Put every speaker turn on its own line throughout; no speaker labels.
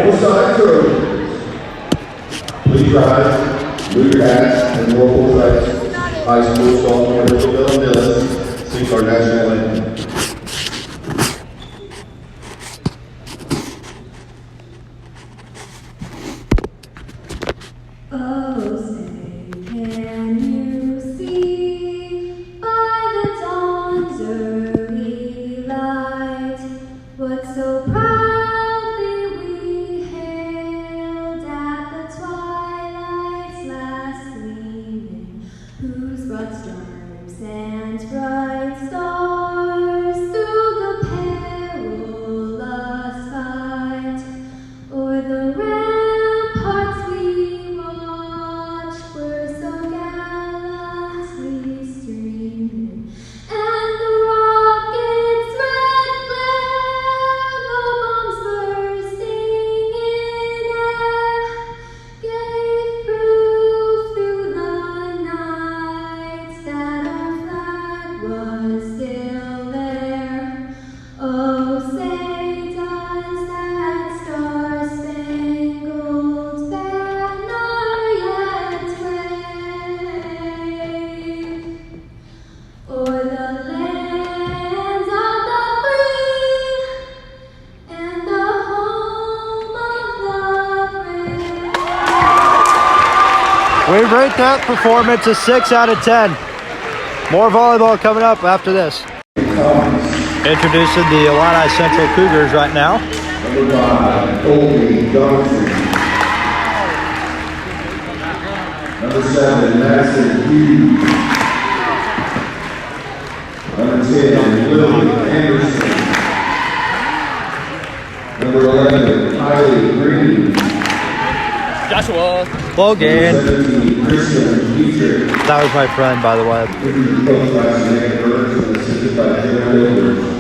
Forsyth Trojans. Please rise, move your hats, and more Forsyth High School song for Bill and Dillis sing our national anthem.
We rate that performance a 6 out of 10. More volleyball coming up after this. Introducing the Illini Central Cougars right now.
Number 5, Colby Johnson. Number 7, Madison Hughes. Number 10, Lily Anderson. Number 11, Kylie Green.
Joshua
Logan.
17, Christian Peter.
That was my friend, by the way.
Coached by Samantha Burns and assisted by Taylor Wilbur.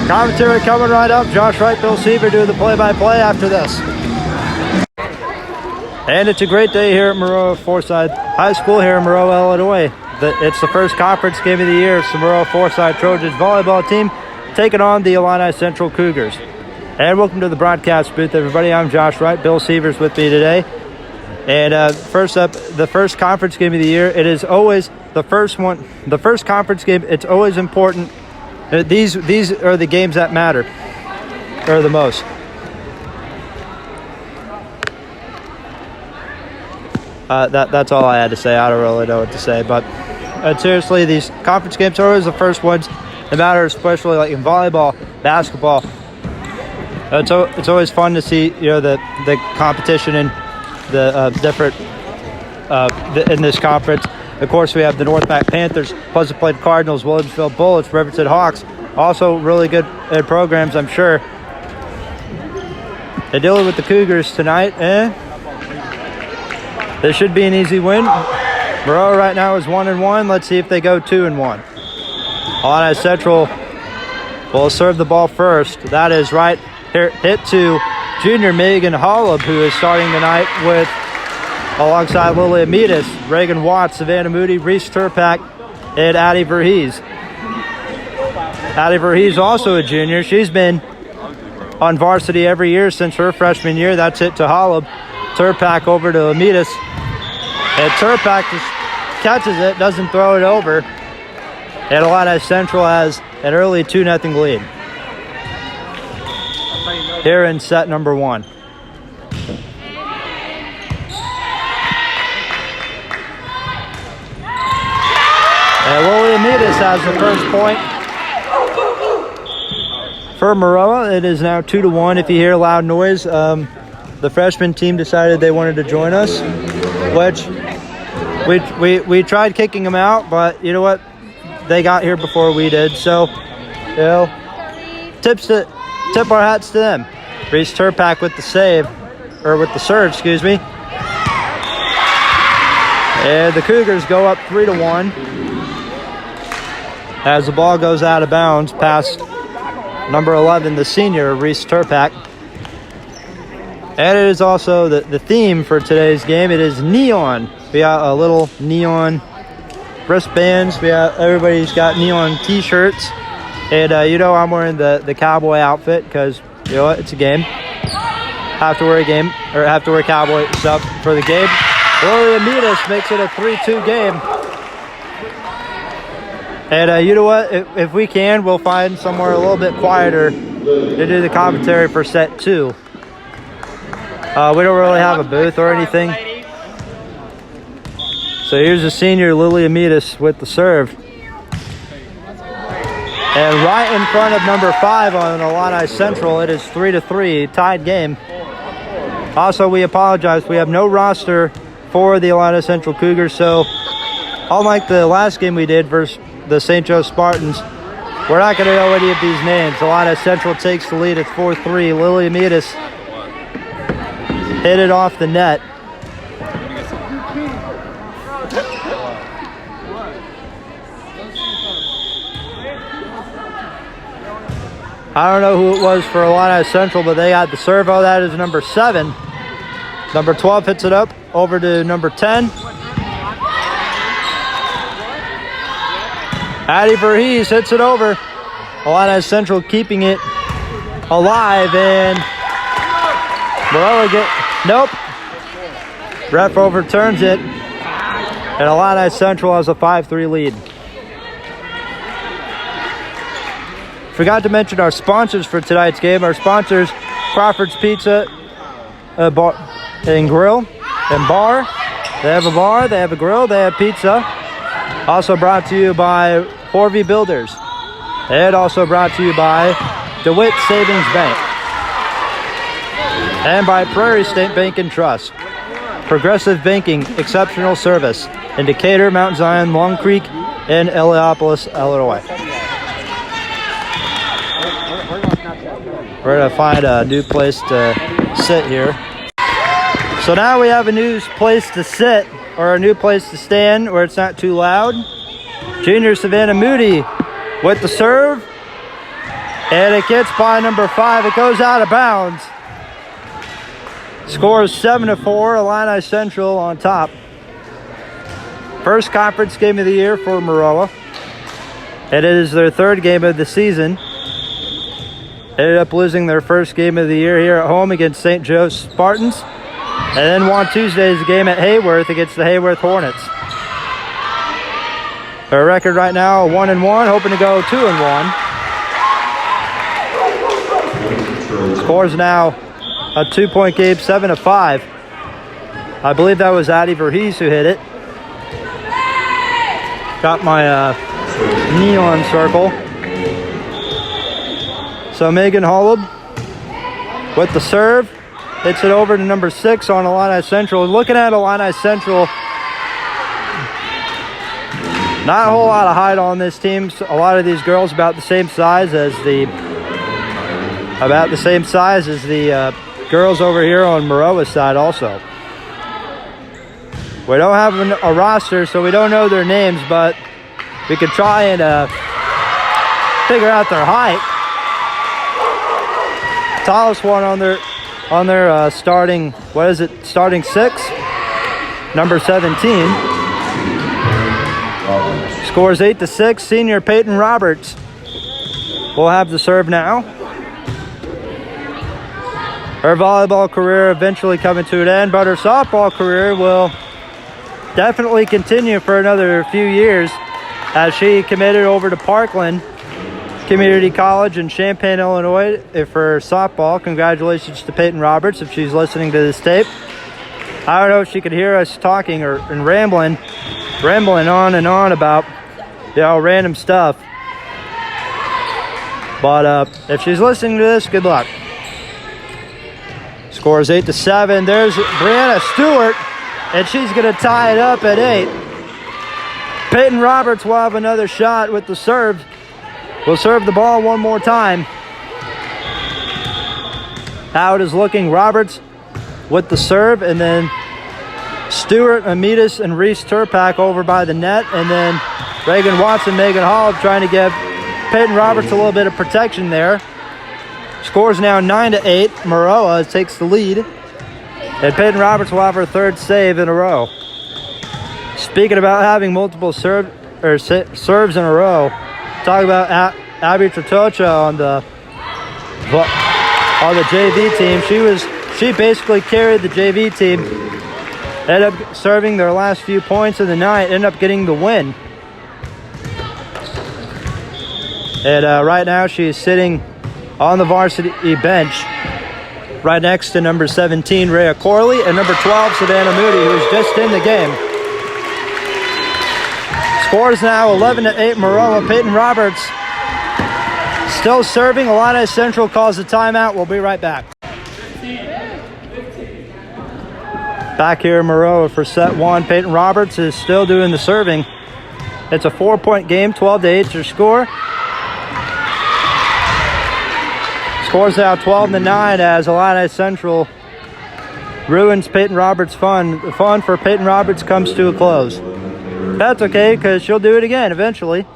Commentary coming right up. Josh Wright, Bill Seaver doing the play-by-play after this. And it's a great day here at Maroa Forsyth High School here in Maroa, Illinois. It's the first conference game of the year. It's the Maroa Forsyth Trojans volleyball team taking on the Illini Central Cougars. And welcome to the broadcast booth, everybody. I'm Josh Wright. Bill Seaver's with me today. And first up, the first conference game of the year. It is always the first one. The first conference game, it's always important. These are the games that matter, or the most. That's all I had to say. I don't really know what to say, but seriously, these conference games are always the first ones that matter, especially like in volleyball, basketball. It's always fun to see, you know, the competition in the different in this conference. Of course, we have the North Mac Panthers, Pleasant Plain Cardinals, Williamsville Bullets, Riverton Hawks. Also really good programs, I'm sure. They're dealing with the Cougars tonight. This should be an easy win. Maroa right now is 1-1. Let's see if they go 2-1. Illini Central will serve the ball first. That is right here, hit to junior Megan Holub, who is starting tonight with alongside Lily Amidas, Reagan Watts, Savannah Moody, Reese Turpak, and Addie Verhees. Addie Verhees also a junior. She's been on varsity every year since her freshman year. That's it to Holub. Turpak over to Amidas. And Turpak just catches it, doesn't throw it over. And Illini Central has an early 2-0 lead here in set number 1. And Lily Amidas has the first point for Maroa. It is now 2-1. If you hear loud noise, the freshman team decided they wanted to join us, which we tried kicking them out, but you know what? They got here before we did, so you know, tip our hats to them. Reese Turpak with the serve, excuse me. And the Cougars go up 3-1 as the ball goes out of bounds past number 11, the senior, Reese Turpak. And it is also the theme for today's game. It is neon. We got a little neon wristbands. Everybody's got neon t-shirts. And you know I'm wearing the cowboy outfit because you know what, it's a game. Have to wear cowboy stuff for the game. Lily Amidas makes it a 3-2 game. And you know what? If we can, we'll find somewhere a little bit quieter to do the commentary for set 2. We don't really have a booth or anything. So here's the senior Lily Amidas with the serve. And right in front of number 5 on Illini Central, it is 3-3, tied game. Also, we apologize. We have no roster for the Illini Central Cougars. So unlike the last game we did versus the St. Joe Spartans, we're not going to know any of these names. Illini Central takes the lead at 4-3. Lily Amidas hit it off the net. I don't know who it was for Illini Central, but they got the serve. Oh, that is number 7. Number 12 hits it up over to number 10. Addie Verhees hits it over. Illini Central keeping it alive, and Maroa nope. Ref overturns it, and Illini Central has a 5-3 lead. Forgot to mention our sponsors for tonight's game. Our sponsors, Crawford's Pizza Bar and Grill and Bar. They have a bar, they have a grill, they have pizza. Also brought to you by Horvey Builders. And also brought to you by DeWitt Savings Bank. And by Prairie State Bank and Trust. Progressive Banking, exceptional service in Decatur, Mount Zion, Long Creek, and Heliopolis, Illinois. We're going to find a new place to sit here. So now we have a new place to sit, or a new place to stand where it's not too loud. Junior Savannah Moody with the serve. And it gets by number 5. It goes out of bounds. Scores 7-4. Illini Central on top. First conference game of the year for Maroa. And it is their 3rd game of the season. Ended up losing their first game of the year here at home against St. Joe Spartans. And then won Tuesday's game at Hayworth against the Hayworth Hornets. Their record right now, 1-1, hoping to go 2-1. Scores now a 2-point game, 7-5. I believe that was Addie Verhees who hit it. Got my neon circle. So Megan Holub with the serve. Hits it over to number 6 on Illini Central. Looking at Illini Central, not a whole lot of height on this team. A lot of these girls about the same size as the girls over here on Maroa's side also. We don't have a roster, so we don't know their names, but we could try and figure out their height. tallest one on their starting, what is it, starting 6, number 17. Scores 8-6. Senior Peyton Roberts will have the serve now. Her volleyball career eventually coming to an end, but her softball career will definitely continue for another few years as she committed over to Parkland Community College in Champaign, Illinois for softball. Congratulations to Peyton Roberts if she's listening to this tape. I don't know if she could hear us talking and rambling on and on about, random stuff. But if she's listening to this, good luck. Scores 8-7. There's Brianna Stewart, and she's going to tie it up at 8. Peyton Roberts will have another shot with the serve. We'll serve the ball one more time. How it is looking, Roberts with the serve, and then Stewart, Amitas, and Reese Turpak over by the net, and then Reagan Watson, Megan Hall trying to give Peyton Roberts a little bit of protection there. Scores now 9-8. Maroa takes the lead, and Peyton Roberts will have her third save in a row. Speaking about having multiple serves in a row, talk about Abby Tratocha on the JV team. She basically carried the JV team. Ended up serving their last few points of the night. Ended up getting the win. And right now she is sitting on the varsity bench right next to number 17, Rhea Corley, and number 12, Savannah Moody, who's just in the game. Scores now 11-8. Maroa. Peyton Roberts still serving. Illini Central calls a timeout. We'll be right back. Back here, Maroa for set 1. Peyton Roberts is still doing the serving. It's a 4-point game, 12-8 your score. Scores now 12-9 as Illini Central ruins Peyton Roberts' fun. The fun for Peyton Roberts comes to a close. That's okay, because she'll do it again eventually.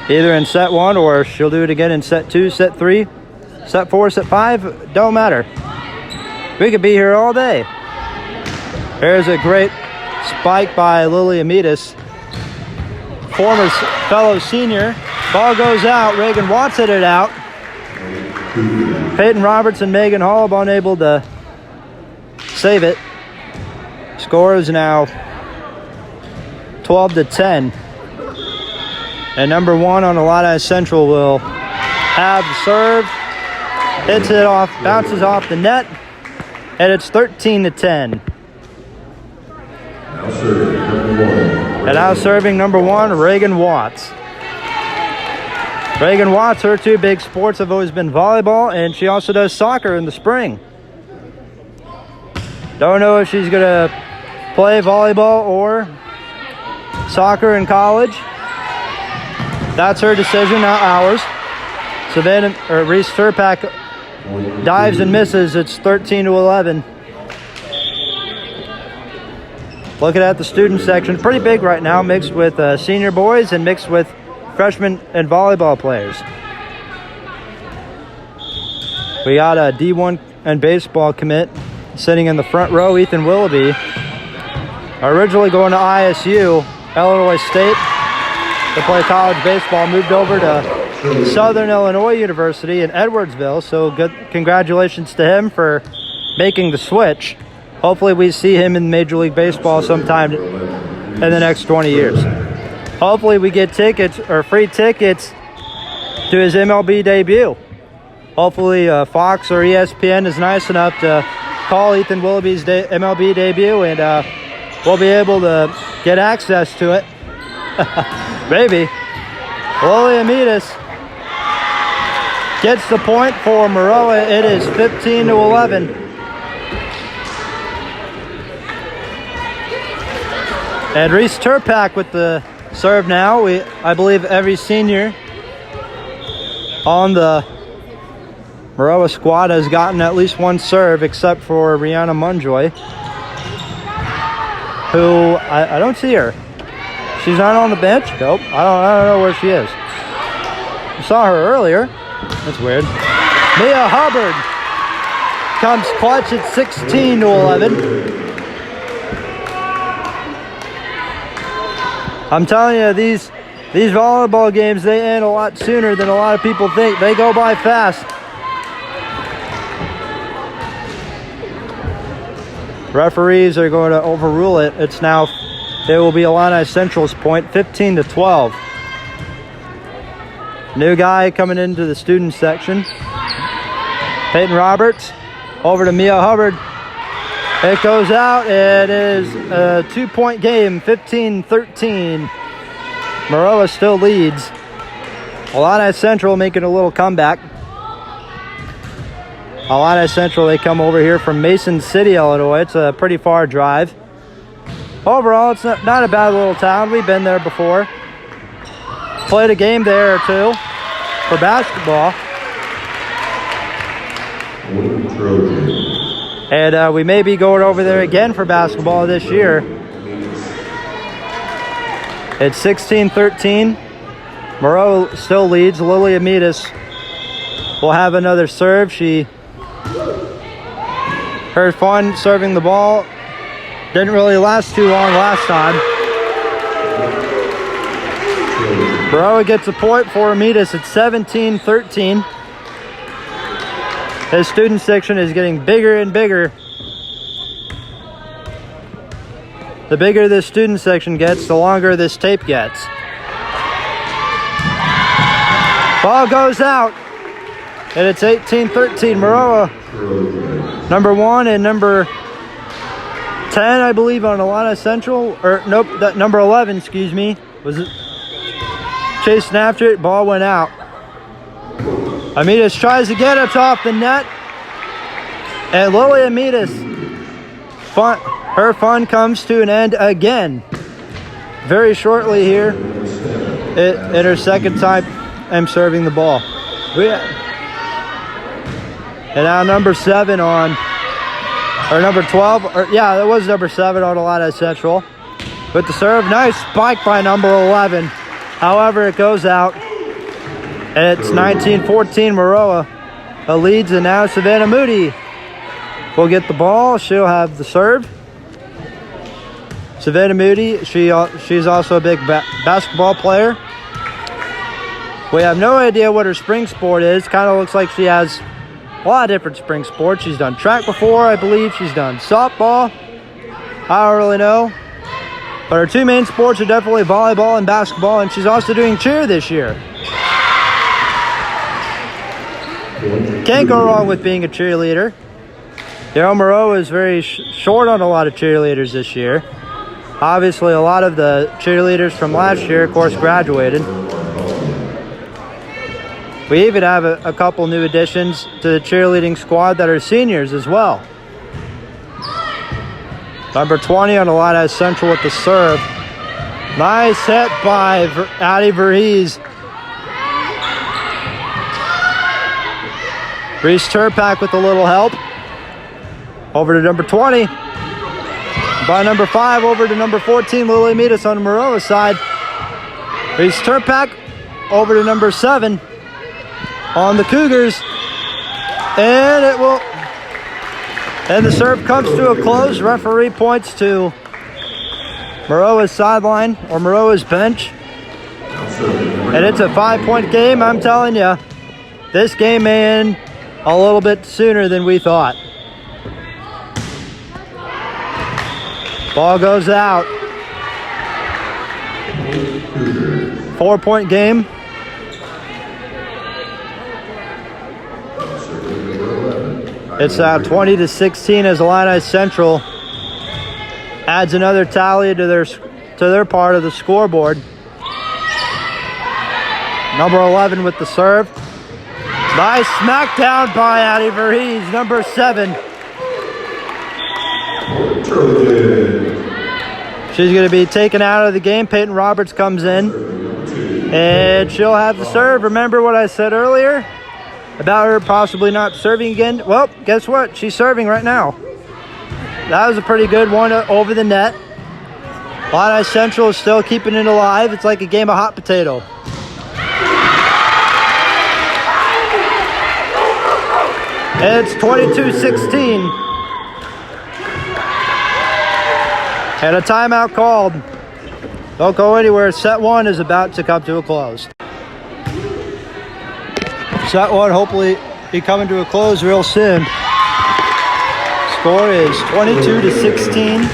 Either in set 1 or she'll do it again in set 2, set 3, set 4, set 5. Don't matter. We could be here all day. There's a great spike by Lily Amitas, former fellow senior. Ball goes out. Reagan Watts hit it out. Peyton Roberts and Megan Hall unable to save it. Score is now 12-10. And number 1 on Illini Central will have the serve. Hits it off, bounces off the net, and it's 13-10. And now serving number 1, Reagan Watts. Reagan Watts, her two big sports have always been volleyball, and she also does soccer in the spring. Don't know if she's going to play volleyball or soccer in college. That's her decision, not ours. Reese Turpak dives and misses. It's 13-11. Looking at the student section, pretty big right now, mixed with senior boys and mixed with freshmen and volleyball players. We got a D1 and baseball commit sitting in the front row, Ethan Willoughby. Originally going to ISU, Illinois State, to play college baseball, moved over to Southern Illinois University in Edwardsville. So good, congratulations to him for making the switch. Hopefully we see him in Major League Baseball sometime in the next 20 years. Hopefully we get tickets or free tickets to his MLB debut. Hopefully Fox or ESPN is nice enough to call Ethan Willoughby's MLB debut, and we'll be able to get access to it. Maybe. Lily Amitas gets the point for Maroa. It is 15-11. And Reese Turpak with the serve now. I believe every senior on the Maroa squad has gotten at least one serve, except for Rihanna Munjoy, who I don't see her. She's not on the bench? Nope. I don't know where she is. I saw her earlier. That's weird. Mia Hubbard comes clutch at 16-11. I'm telling you, these volleyball games, they end a lot sooner than a lot of people think. They go by fast. Referees are going to overrule it. It will be Illini Central's point, 15-12. New guy coming into the student section. Peyton Roberts over to Mia Hubbard. It goes out. It is a 2-point game, 15-13. Maroa still leads. Illini Central making a little comeback. Illini Central, they come over here from Mason City, Illinois. It's a pretty far drive. Overall, it's not a bad little town. We've been there before. Played a game there or two for basketball. And we may be going over there again for basketball this year. It's 16-13. Maroa still leads. Lily Amidas will have another serve. Her fun serving the ball. Didn't really last too long last time. Maroa gets a point for Amidas at 17-13. His student section is getting bigger and bigger. The bigger this student section gets, the longer this tape gets. Ball goes out. And it's 18-13. Maroa, number 1 and number 10, I believe, on Illini Central. Or, nope, that number 11, excuse me. Was it chasing after it? Ball went out. Amidas tries to get it off the net. And Lily Amidas, her fun comes to an end again. Very shortly here. In her second time I'm serving the ball. And now number 7 on, or number 12, that was number 7 on Illini Central. With the serve, nice spike by number 11. However, it goes out. And it's 19-14 Maroa leads, and now Savannah Moody will get the ball. She'll have the serve. Savannah Moody, she's also a big basketball player. We have no idea what her spring sport is. Kind of looks like she has a lot of different spring sports. She's done track before, I believe. She's done softball. I don't really know. But her 2 main sports are definitely volleyball and basketball, and she's also doing cheer this year. Can't go wrong with being a cheerleader. Maroa is very short on a lot of cheerleaders this year. Obviously, a lot of the cheerleaders from last year, of course, graduated. We even have a couple new additions to the cheerleading squad that are seniors as well. Number 20 on Illini Central with the serve. Nice hit by Addie Verhees. Reese Turpak with a little help. Over to number 20. By number 5 over to number 14, Lily Amidas on the Maroa side. Reese Turpak over to number 7 on the Cougars. And the serve comes to a close. Referee points to Maroa's sideline or Maroa's bench. And it's a 5-point game. I'm telling you, this game may end a little bit sooner than we thought. Ball goes out. 4-point game. It's 20-16 as Illini Central adds another tally to their part of the scoreboard. Number 11 with the serve. Nice smackdown by Addie Verhees, number 7. She's going to be taken out of the game. Peyton Roberts comes in, and she'll have the serve. Remember what I said earlier about her possibly not serving again? Well, guess what? She's serving right now. That was a pretty good one over the net. Illini Central is still keeping it alive. It's like a game of hot potato. It's 22-16. And a timeout called. Don't go anywhere. Set one is about to come to a close. Set one hopefully be coming to a close real soon. Score is 22-16,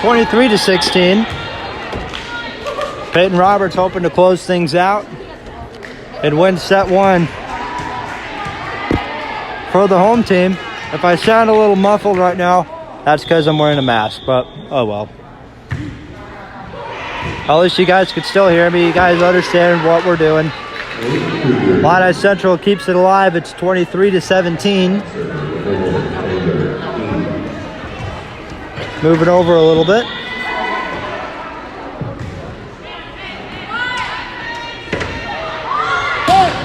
23-16. Peyton Roberts hoping to close things out and win set one for the home team. If I sound a little muffled right now, that's because I'm wearing a mask, but oh well. At least you guys can still hear me. You guys understand what we're doing. Illini Central keeps it alive. It's 23-17. Moving over a little bit.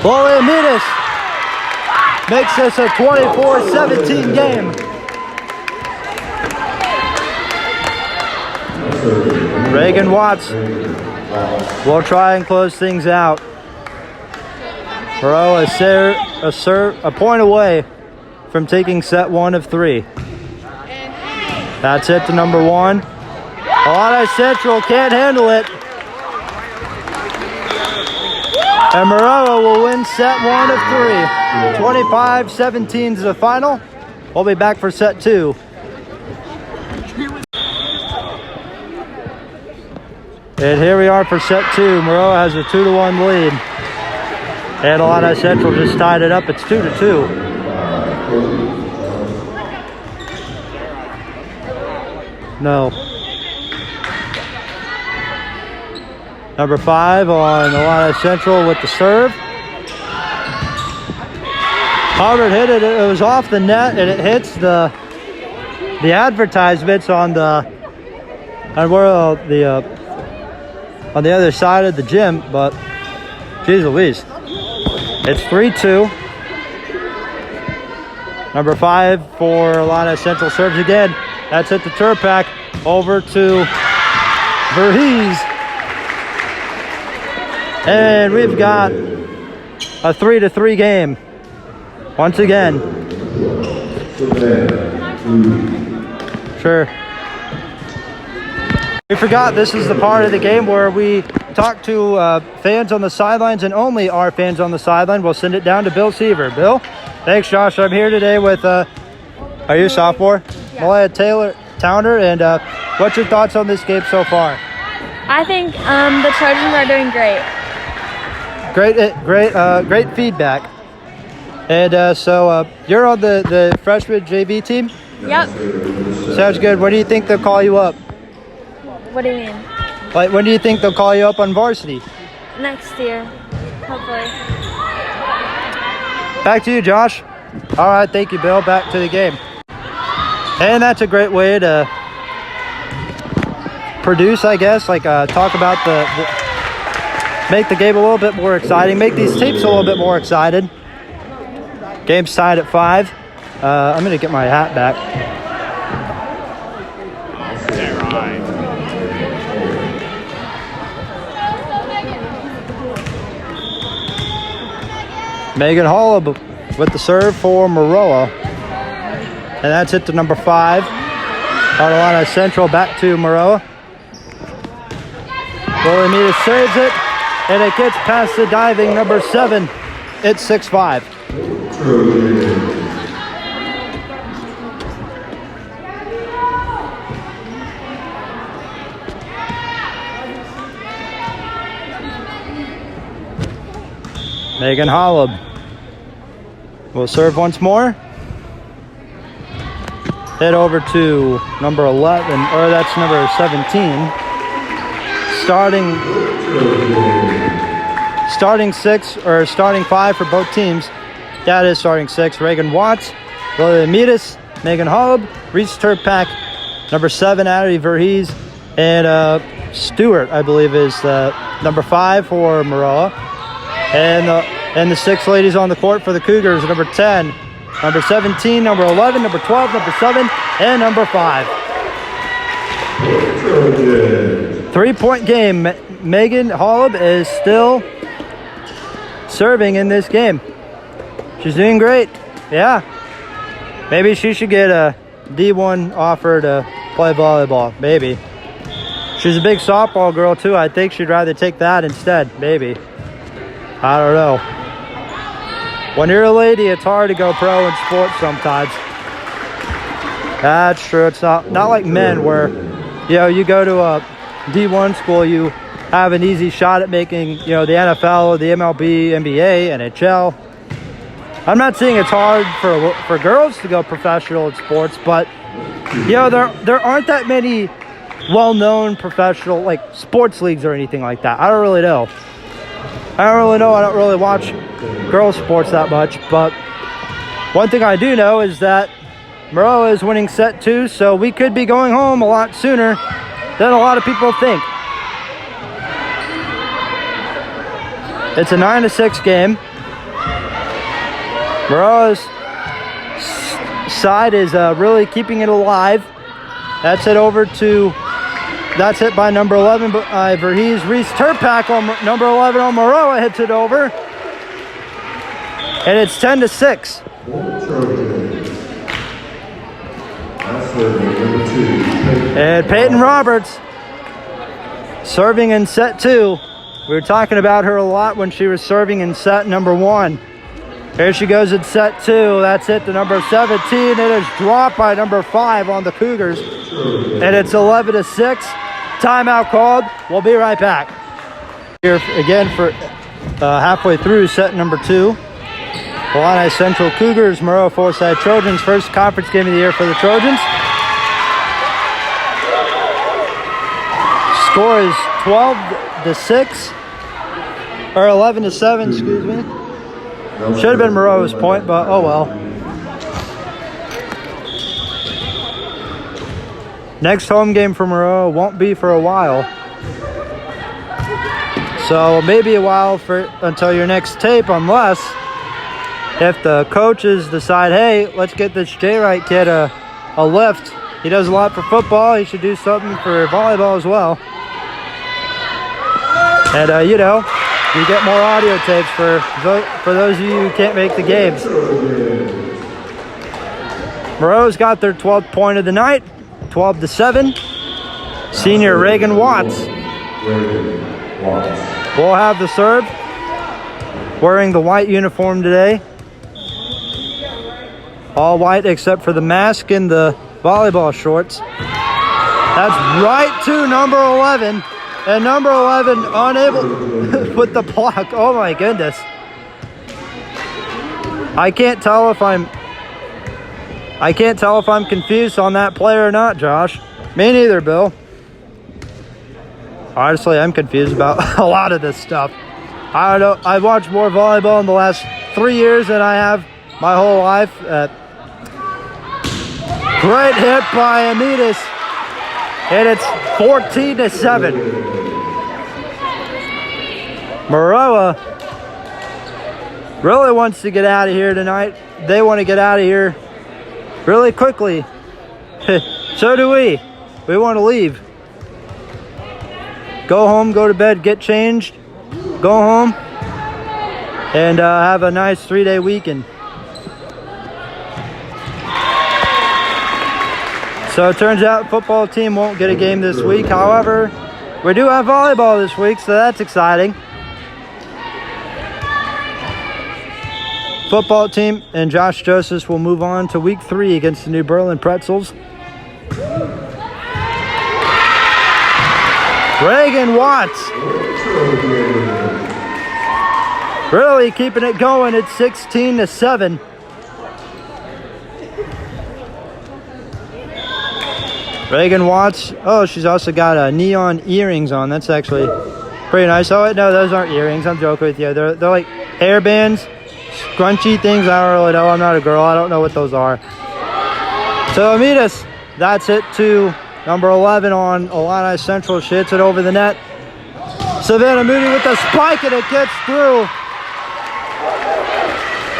Illini makes this a 24-17 game. Reagan Watts will try and close things out. Maroa a point away from taking set one of three. That's it to number one. Illini Central can't handle it. And Maroa will win set one of three. 25-17 is the final. We'll be back for set two. And here we are for set two. Maroa has a 2-1 lead. And Illini Central just tied it up. It's 2-2. No. Number 5 on Illini Central with the serve. Hubbard hit it. It was off the net, and it hits the advertisements on the other side of the gym. But geez Louise, it's 3-2. Number 5 for Illini Central serves again. That's it to Turpak. Over to Verhees. And we've got a 3-3 game. Once again. Sure. We forgot this is the part of the game where we talk to fans on the sidelines, and only our fans on the sideline. We'll send it down to Bill Seaver. Bill? Thanks, Josh. I'm here today with, are you a sophomore?
Yeah.
Malaya Towner, and what's your thoughts on this game so far?
I think the Trojans are doing great.
Great feedback. And so you're on the freshman JV team?
Yep.
Sounds good. When do you think they'll call you up?
What do you mean?
Like, when do you think they'll call you up on varsity?
Next year, hopefully.
Back to you, Josh. All right, thank you, Bill. Back to the game. And that's a great way to produce, I guess, like talk about make the game a little bit more exciting, make these tapes a little bit more excited. Game's tied at 5. I'm going to get my hat back. Megan Hollab with the serve for Maroa. And that's it to number 5. Illini Central back to Maroa. Illini saves it, and it gets past the diving number 7. It's 6-5. Megan Hollab will serve once more. Head over to number 11, or that's number 17. Starting 6, or starting 5 for both teams. That is starting 6. Reagan Watts, Lilia Mitas, Megan Hollab, Reese Turpak, number 7, Addie Verhees, and Stewart, I believe, is number 5 for Maroa. And the 6 ladies on the court for the Cougars, number 10, number 17, number 11, number 12, number 7, and number 5. 3-point game. Megan Hollab is still serving in this game. She's doing great. Yeah. Maybe she should get a D1 offer to play volleyball. Maybe. She's a big softball girl too. I think she'd rather take that instead. Maybe. I don't know. When you're a lady, it's hard to go pro in sports sometimes. That's true. It's not like men where, you know, you go to a D1 school, you have an easy shot at making, you know, the NFL or the MLB, NBA, NHL. I'm not saying it's hard for girls to go professional in sports, but, you know, there aren't that many well-known professional, like, sports leagues or anything like that. I don't really know. I don't really watch girls' sports that much, but one thing I do know is that Maroa is winning set 2, so we could be going home a lot sooner than a lot of people think. It's a 9-6 game. Maroa's side is really keeping it alive. That's it by number 11, but Verhees Reese Turpak on number 11 on Maroa hits it over. And it's 10-6. And Peyton Roberts serving in set 2. We were talking about her a lot when she was serving in set number 1. Here she goes in set 2. That's it to number 17. It is dropped by number 5 on the Cougars. And it's 11-6. Timeout called. We'll be right back. Here again for halfway through set number 2. Illini Central Cougars, Maroa Forsyth Trojans. First conference game of the year for the Trojans. Score is 12-6. Or 11-7, excuse me. Should have been Maroa's point, but oh well. Next home game for Maroa won't be for a while. So maybe a while until your next tape, unless if the coaches decide, hey, let's get this J. Wright kid a lift. He does a lot for football. He should do something for volleyball as well. And, you know, you get more audio tapes for those of you who can't make the games. Maroa's got their 12th point of the night, 12-7. Senior Reagan Watts will have the serve, wearing the white uniform today. All white except for the mask and the volleyball shorts. That's right to number 11. And number 11 unable with the block. Oh my goodness. I can't tell if I'm confused on that play or not, Josh. Me neither, Bill. Honestly, I'm confused about a lot of this stuff. I don't know. I've watched more volleyball in the last 3 years than I have my whole life. Great hit by Amidas. And it's 14-7. Maroa really wants to get out of here tonight. They want to get out of here really quickly. So do we. We want to leave. Go home, go to bed, get changed, go home, and have a nice 3-day weekend. So it turns out the football team won't get a game this week. However, we do have volleyball this week, so that's exciting. Football team and Josh Joseph will move on to week 3 against the New Berlin Pretzels. Reagan Watts really keeping it going at 16-7. Reagan Watts. Oh, she's also got neon earrings on. That's actually pretty nice. Oh, no, those aren't earrings. I'm joking with you. They're like hairbands, scrunchy things. I don't really know. I'm not a girl. I don't know what those are. So, Amidas, that's it to number 11 on Illini Central. She hits it over the net. Savannah Moody with the spike, and it gets through.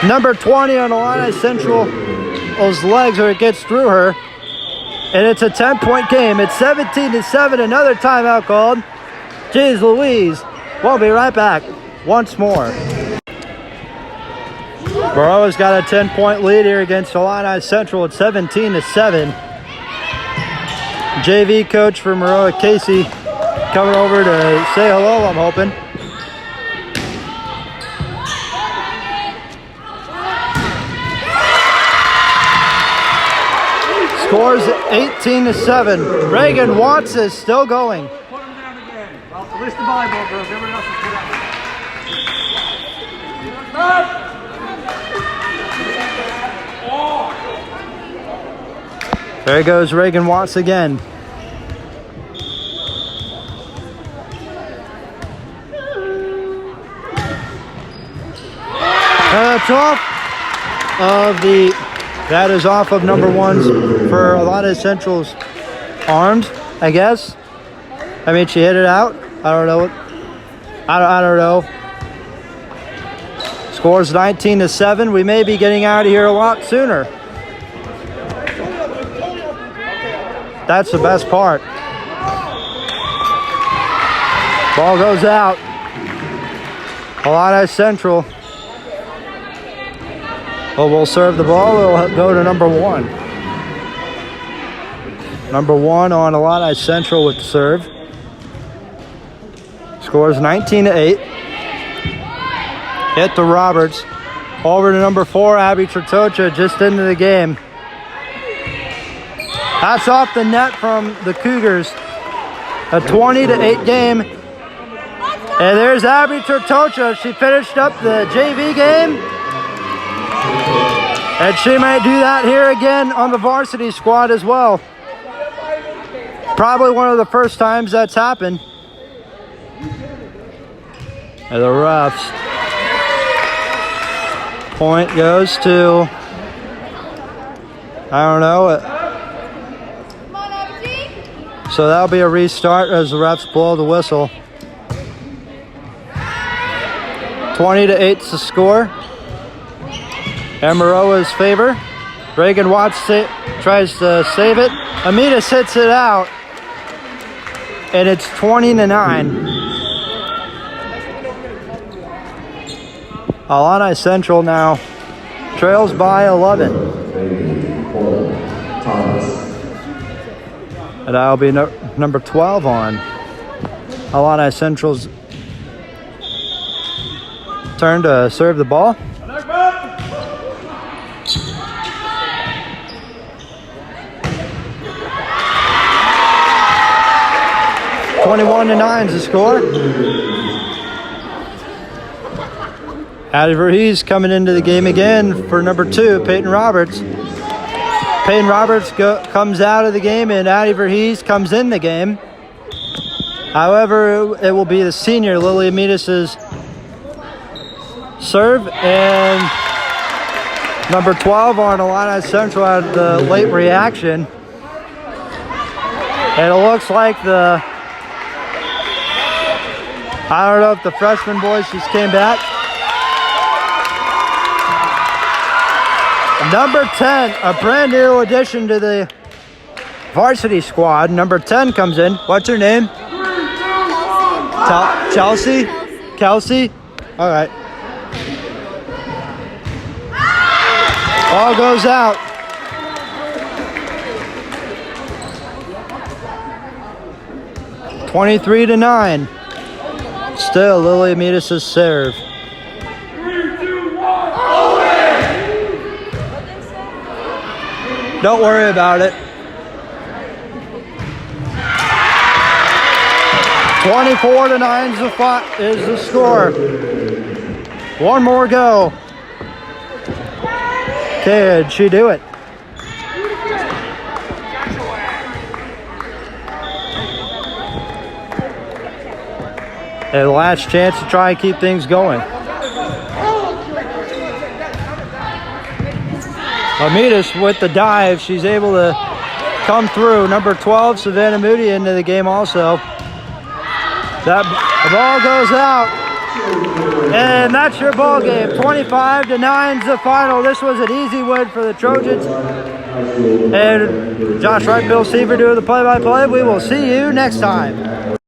Number 20 on Illini Central's legs, or it gets through her. And it's a 10-point game. It's 17-7. Another timeout called. Jeez Louise. We'll be right back once more. Maroa's got a 10-point lead here against Illini Central at 17-7. JV coach for Maroa, Casey, coming over to say hello, I'm hoping. Scores 18-7. Reagan Watts is still going.
Put them down again. Well, at least the volleyball girls, everyone else is put out.
There goes Reagan Watts again. It's off of the... That is off of number one's for Illini Central's arms, I guess. I mean, she hit it out. I don't know. I don't know. Scores 19-7. We may be getting out of here a lot sooner. That's the best part. Ball goes out. Illini Central. Oh, we'll serve the ball. It'll go to number one. Number one on Illini Central with the serve. Scores 19-8. Hit to Roberts. Over to number 4, Abby Trojans, just into the game. That's off the net from the Cougars. A 20-8 game. And there's Abby Trojans. She finished up the JV game. And she may do that here again on the varsity squad as well. Probably one of the first times that's happened. And the refs. Point goes to, I don't know. So that'll be a restart as the refs blow the whistle. 20-8's the score. In Maroa's favor. Reagan Watts tries to save it. Amitas hits it out. And it's 20-9. Illini Central now trails by 11. And that'll be number 12 on Illini Central's turn to serve the ball. 21-9 is the score. Addie Verhees coming into the game again for number 2, Peyton Roberts. Peyton Roberts comes out of the game and Addie Verhees comes in the game. However, it will be the senior Lily Amitas' serve, and number 12 on Illini Central had the late reaction. And it looks like I don't know if the freshman boys just came back. Number 10, a brand new addition to the varsity squad. Number 10 comes in. What's her name? Chelsea? Kelsey? All right. Ball goes out. (23-9). Still Lily Amitas' serve.
3, 2, 1,
Don't worry about it. 24-9 is the score. One more go. Can she do it? And last chance to try and keep things going. Amitas with the dive. She's able to come through. Number 12, Savannah Moody, into the game also. The ball goes out. And that's your ball game. 25-9 is the final. This was an easy win for the Trojans. And Josh Wright, Bill Seaver doing the play-by-play. We will see you next time.